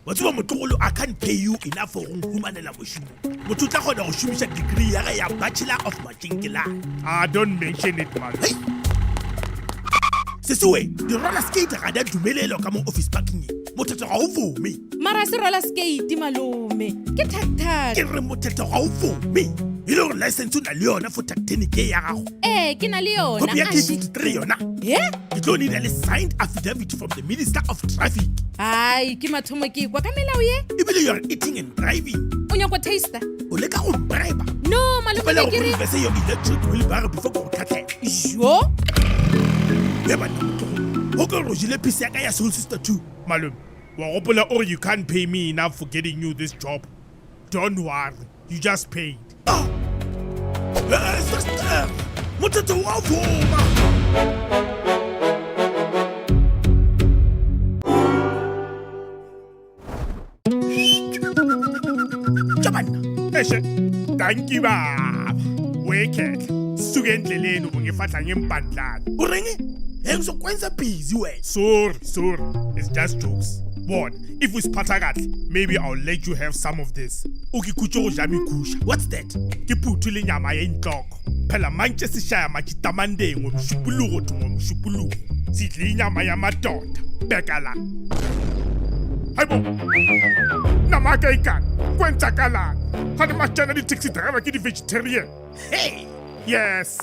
wa tseba motlogolo, I can't pay you enough for go humanela mošomo. Motho o tla kgona go šomiša degree ya ge ya Bachelor of Machinkela. Don't mention it, man. Hey! Sesuwe, di-roller skate ga di a dumelelwa ka mo office parking e. Mothetho ga o fome. Mara se roller skate malome. Ke tak-tak. Ke re mothetho ga o fome. E le gore license o na le yona for tactinic e ya gago. Ke na le yona. Copy ya K53 yona. Ke tlo need a signed affidavit from the Minister of Traffic. Ai, ke mathomo ke kwa ka melao ye. Ebile you are eating and driving. O nyako taster? O leka go bribe. No, malome ke re. Ke re your electric wheelbarrow before go tlhatlhela. Jo? Ya bana motho. Ho ke rojile piece ya ka ya soul sister too. Malum, wa gopola or you can't pay me enough for getting you this job. Don't worry, you just paid. Sister, mothetho wa foma. Thank you, baba. Wicked. Suke endleleni ungifahla ngempandlana. O reng? Ngizokwenza busy wena. Sorry. It's just jokes. One, if we spata kahle, maybe I'll let you have some of this. Ukikutsho ujami kusha. What's that? Ke puthu le nyama ya inhloko. Phela manje sishaya majitamande ngomshupuluko ngomshupuluko. Sidla inyama yamadoda. Bheka la. Hayibo. Namake ikani. Kwenzakalani? Khani mashana di taxi driver ke di vegetarian. Hey! Yes.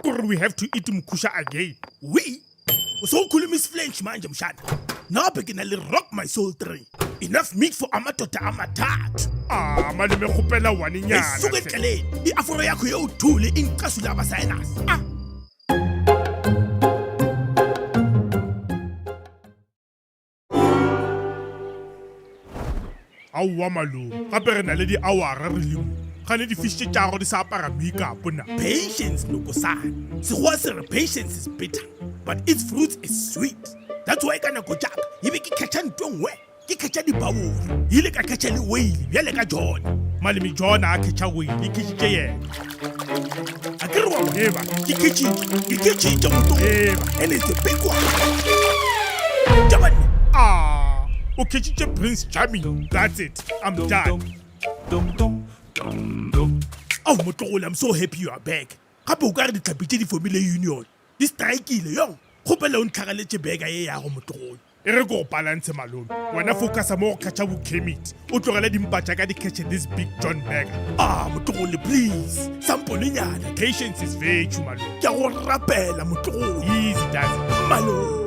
Kuri we have to eat mkusha again. We? So ukhuluma isifrench manje mshana. Now begin to rock my soul 3. Enough meat for amadoda amathathu. Malume khupela one nyana. Suke eceleni. I-afro yakho yowuthule ingicasula abasayinasi. Awa malume. Gape re na le di hour re le mo. Khane di fish tša go di sa apara makeup na. Patience Noko san. Sekgowa se re patience is bitter, but its fruit is sweet. That's why ka nako jaaka ebe ke kgetša ntho nngwe ke kgetša dibaori ile ka kgetša le whale bjale ka John. Malemi John a khetša whale e khetšitše yena. A ke re wa eba ke khetšitše moto and it's a big one. Jabane. O khetšitše Prince Charming. That's it. I'm done. Oh motlogolo, I'm so happy you are back. Gape o ka re ditlhapi tše di formile union di strikeile yong. Kgopela o ntlhagaletse bega ye ya go motlogolo. E re go balance malome. Wena focusa mo go khetša bochemit. O tlogela dimpa tša ka di khetše this big John Burger. Motlogolo, please. Sampolenyana. Patience is virtue malome. Ke a go rapela motlogolo. Easy does it. Malo.